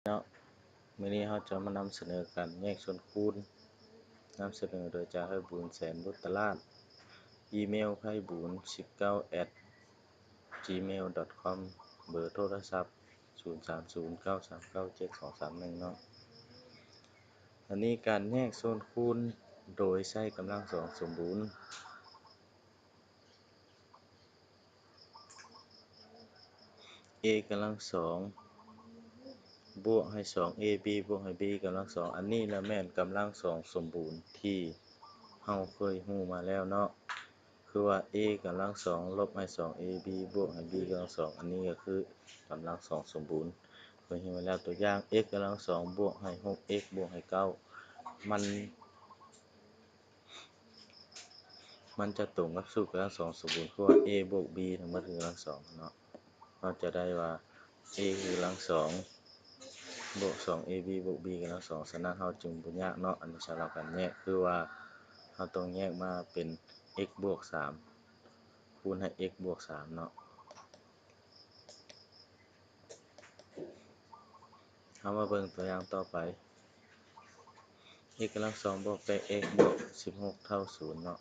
เนาะมื้อนี้เราจะมานำเสนอการแยกส่วนคูณนำเสนอโดยจ่าไพบูลย์ แสนบุตราชอีเมลไพบูลย์ 19@gmail.com เบอร์โทรศัพท์0309397231เนาะอันนี้การแยกส่วนคูณโดยใช้กำลังสองสมบูรณ์ a กำลังสองบวกให้ 2ab บวกให้ b กำลังสองอันนี้นะแม่นกำลังสองสมบูรณ์ที่เราเคยรู้มาแล้วเนาะคือว่า a กำลังสองลบให้ 2ab บวกให้ b กำลังสองอันนี้ก็คือกำลังสองสมบูรณ์เคยเห็นมาแล้วตัวอย่าง x กำลังสองบวกให้ 6x บวกให้ 9มันจะตรงกับสูตรกำลังสองสมบูรณ์คือว่า a บวก b ทั้งหมดคือกำลังสองเนาะเราจะได้ว่า a คือกำลังสองบวก 2ab บวก b กำลังสองฉะนั้นเราจึงบ่ยากเนาะอันนี้สำหรับการแยกคือว่าเราต้องแยกมาเป็น x บวก3คูณให้ x บวก3เนาะเรามาเบิ่งตัวอย่างต่อไป x กำลังสองบวก 8x บวก16เท่า0เนาะ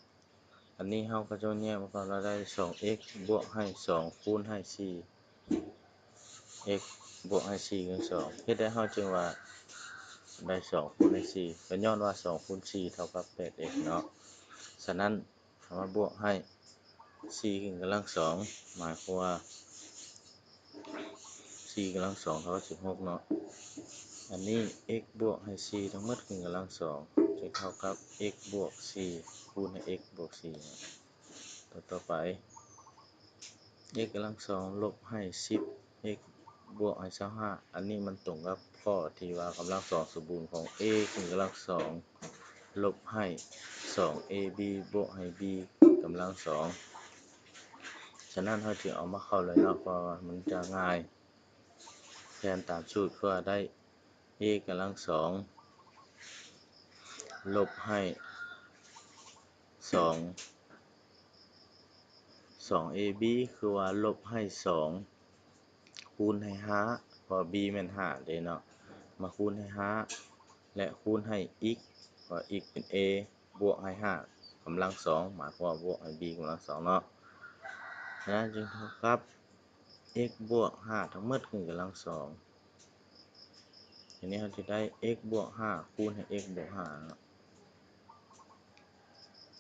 อันนี้เราก็จะแยกมาก่อนเราได้ 2x บวกให้2คูณให้4x บวกให้4คือ2เฮ็ดได้เราจึงว่าได้2คูณให้4ก็ย้อนว่า2คูณ4เท่ากับ 8x เนาะฉะนั้นเรามาบวกให้4กำลังสองหมายความว่า4กำลังสองเท่ากับ16เนาะอันนี้ x บวกให้4ทั้งหมดกำลังสองจะเท่ากับ x บวก4คูณให้ x บวก4เนาะต่อไป x กำลังสองลบให้10 x บวกให้25อันนี้มันตรงกับข้อที่ว่ากำลังสองสมบูรณ์ของ a กำลังสองลบให้ 2ab บวกให้ b กำลังสองฉะนั้นเราจึงเอามาเข้าเลยเนาะเพราะว่ามันจะง่ายแทนตามสูตรคือว่าได้ a กำลังสองลบให้2ab คือว่าลบให้2คูณให้5เพราะ b แม่น5เด้เนาะมาคูณให้5และคูณให้ x เพราะ x เป็น a บวกให้5กำลังสองหมายความว่าบวกให้ b กำลังสองเนาะฉะนั้นจึงเท่ากับ x บวก5ทั้งหมดกำลังสองทีนี้เราจะได้ x บวก5คูณให้ x บวก5เนาะ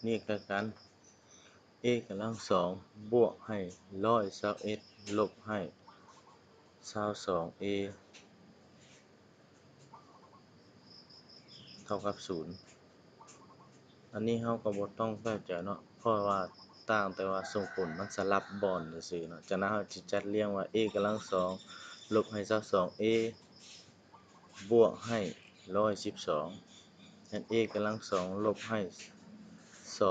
นี่ก็กัน a กำลังสองบวกให้121ลบให้22a เท่ากับ0อันนี้เราก็บ่ต้องแปลกใจเนาะเพราะว่าต่างแต่ว่าส่งผลมันสลับบอนซื่อๆเนาะจากนั้นเราสิจัดเรียงว่า a กำลังสองลบให้22a บวกให้112งั้น a กำลังสองลบให้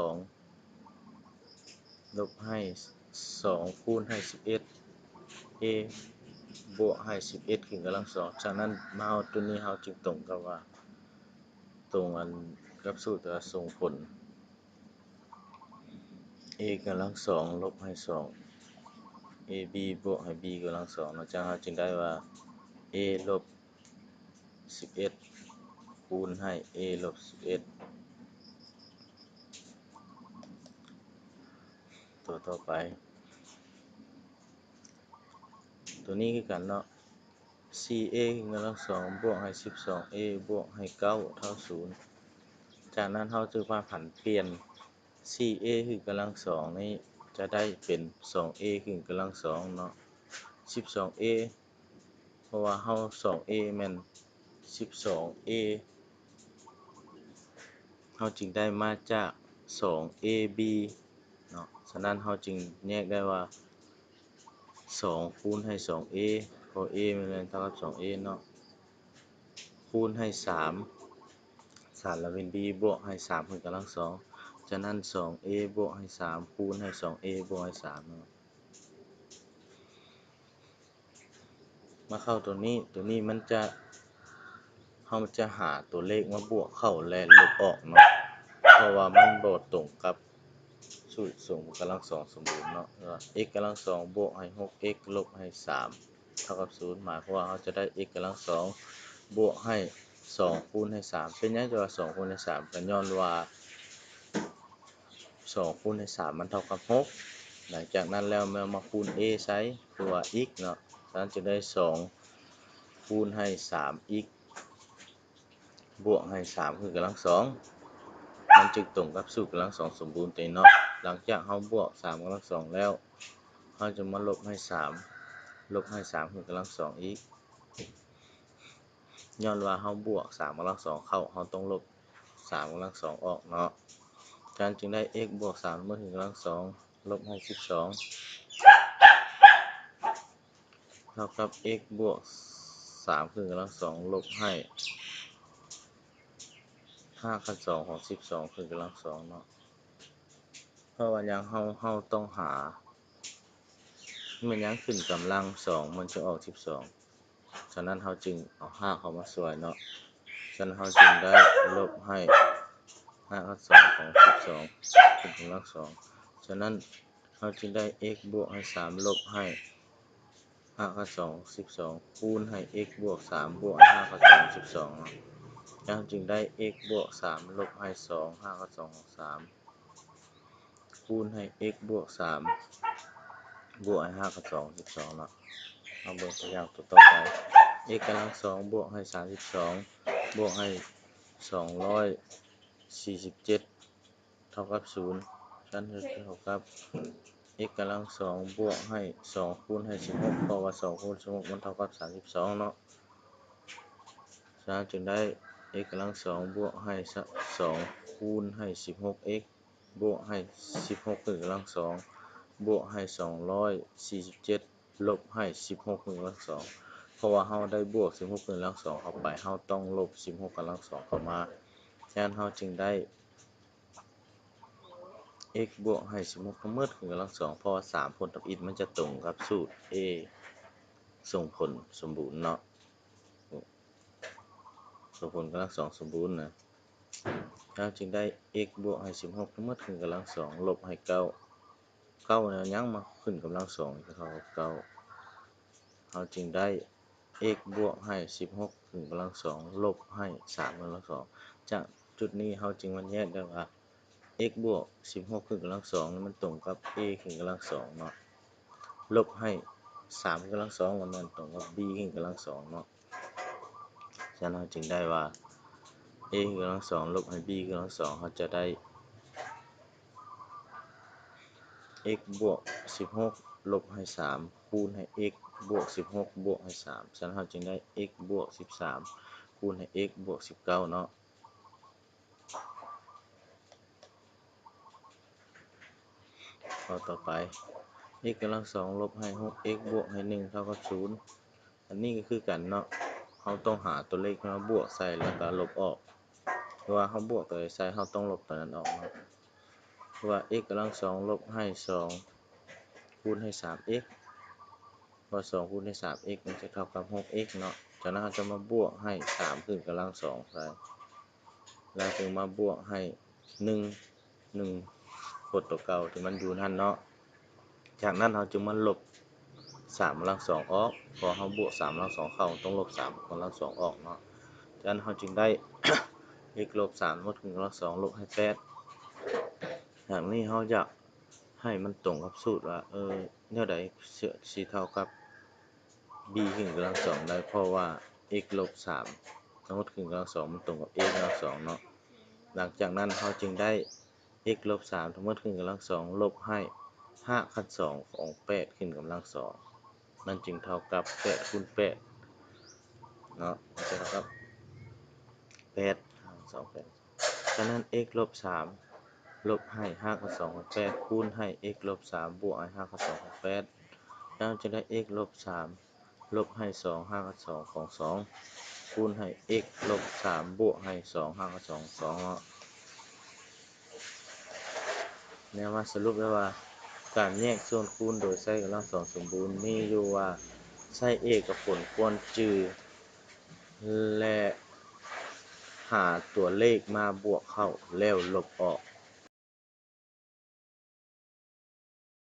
2ลบให้2คูณให้11a บวกให้11กำลังสองจากนั้นมาเอาตัวนี้เราจึงตรงกับว่าตรงอันกับสูตรส่งผล a กำลังสองลบให้2 ab บวกให้ b กำลังสองเนาะจากนั้นจึงได้ว่า a ลบ11คูณให้ a ลบ11ตัวต่อไปตัวนี้คือกันเนาะ 4a กำลังสองบวกให้ 12a บวกให้9เท่า0จากนั้นเราจึงมาผันเปลี่ยน 4a คือกำลังสองนี้จะได้เป็น 2a คือกำลังสองเนาะ 12a เพราะว่าเรา 2a แม่น 12a เราจึงได้มาจาก 2ab เนาะฉะนั้นเราจึงแยกได้ว่า2คูณให้ 2a เพราะ a มันเท่ากับ 2a เนาะคูณให้3แล้วเป็น b บวกให้3คือกำลังสองฉะนั้น 2a บวกให้3คูณให้ 2a บวกให้3เนาะมาเข้าตัวนี้มันจะเราจะหาตัวเลขมาบวกเข้าและลบออกเนาะเพราะว่ามันบ่ตรงกับสูตรกำลังสองสมบูรณ์เนาะx กำลังสองบวกให้ 6x ลบให้3 เท่ากับ0หมายความว่าเราจะได้ x กำลัง2บวกให้2คูณให้3เป็นหยังจะว่า2คูณให้3ก็ย้อนว่า2คูณให้3มันเท่ากับ6หลังจากนั้นแล้วแมวมาคูณ a ใช้คือว่า x เนาะฉะนั้นจะได้2คูณให้ 3x บวกให้3คือกำลัง2มันจึงตรงกับสูตรกำลัง2สมบูรณ์เนาะหลังจากเราบวก3กำลัง2แล้วเราจะมาลบให้3ลบให้3คือกำลัง2อีกย้อนว่าเราบวก3กำลัง2เข้าเราต้องลบ3กำลัง2ออกเนาะฉะนั้นจึงได้ x บวก3เมื่อถึงกำลัง2ลบให้12เท่ากับ x บวก3คือกำลัง2ลบให้5คูณ2ของ12คือกำลัง2เนาะเพราะว่าอย่างเราต้องหามันยังขึ้นกำลัง2มันจะออก12ฉะนั้นเราจึงเอา5เข้ามาช่วยเนาะฉะนั้นเราจึงได้ลบให้5คูณ2ของ12ขึ้นกำลัง2ฉะนั้นเราจึงได้ x บวกให้3ลบให้5คูณ2 12คูณให้ x บวก3บวกให้5คูณ2 12เนาะเราจึงได้ x บวก3ลบให้2 5คูณ2ของ3คูณให้ x บวก3บวกให้5คูณ2 12เนาะเอาเบิ่งตัวอย่างตัวต่อไป x กำลัง2บวกให้32บวกให้247เท่ากับ0ฉะนั้นเท่ากับ x กำลัง2บวกให้2คูณให้16เพราะว่า2คูณ16มันเท่ากับ32เนาะฉะนั้นจึงได้ x กำลัง2บวกให้2คูณให้ 16x บวกให้16คือกำลัง2บวกให้247ลบให้16คือกำลัง2เพราะว่าเราได้บวก16คือกำลัง2เข้าไปเราต้องลบ16กำลัง2เข้ามาฉะนั้นเราจึงได้ x บวกให้16ทั้งหมดคือกำลัง2เพราะว่า3ผลทับอิฐมันจะตรงกับสูตร a ส่งผลสมบูรณ์เนาะส่งผลกำลัง2สมบูรณ์นะเราจึงได้ x บวกให้16ทั้งหมดคือกำลัง2ลบให้9 9เนี่ยยังมาขึ้นกำลัง2เท่ากับ9เราจึงได้ x บวกให้16คือกำลัง2ลบให้3กำลัง2จากจุดนี้เราจึงมาแยกได้ว่า x บวก16คือกำลัง2นี่มันตรงกับ a คือกำลัง2เนาะลบให้3คือกำลัง2แล้วมันตรงกับ b คือกำลัง2เนาะฉะนั้นเราจึงได้ว่า a คือกำลัง2ลบให้ b คือกำลัง2เราจะได้ x บวก16ลบให้3คูณให้ x บวก16บวกให้3ฉะนั้นเราจึงได้ x บวก13คูณให้ x บวก19เนาะข้อต่อไป x กำลัง2ลบให้ 6x บวกให้1เท่ากับ0อันนี้ก็คือกันเนาะเราต้องหาตัวเลขมาบวกใส่แล้วก็ลบออกเพราะว่าเราบวกตัวใดใส่เราต้องลบตัวนั้นออกเนาะเพราะว่า x กำลัง2ลบให้2คูณให้ 3x เพราะ2คูณให้ 3x มันจะเท่ากับ 6x เนาะจากนั้นเราจะมาบวกให้3คือกำลัง2ใส่แล้วจึงมาบวกให้1กดตัวเก่าที่มันอยู่นั่นเนาะจากนั้นเราจึงมาลบ3กำลัง2ออกพอเราบวก3กำลัง2เข้าต้องลบ3กำลัง2ออกเนาะจากนั้นเราจึงได้ x ลบ3ลดกำลัง2ลบให้8อย่างนี้เราอยากให้มันตรงกับสูตรว่าแนวใดสิเท่ากับ b ขึ้นกำลัง2ได้เพราะว่า x ลบ3ทั้งหมดขึ้นกำลัง2มันตรงกับ a กำลัง2เนาะหลังจากนั้นเราจึงได้ x ลบ3ทั้งหมดขึ้นกำลัง2ลบให้5คูณ2ของ8ขึ้นกำลัง2มันจึงเท่ากับ8คูณ8เนาะมันจะเท่ากับ8 2 8ฉะนั้น x ลบ3ลบให้5คูณ2ของ8คูณให้ x ลบ3บวกให้5คูณ2ของ8แล้วจะได้ x ลบ3ลบให้2 5คูณ2ของ2คูณให้ x ลบ3บวกให้2 5คูณ2ของ2เนาะเนี่ยมาสรุปได้ว่าการแยกส่วนคูณโดยใช้กำลัง2สมบูรณ์มีอยู่ว่าใช้เอกผลควรจือและหาตัวเลขมาบวกเข้าแล้วลบออก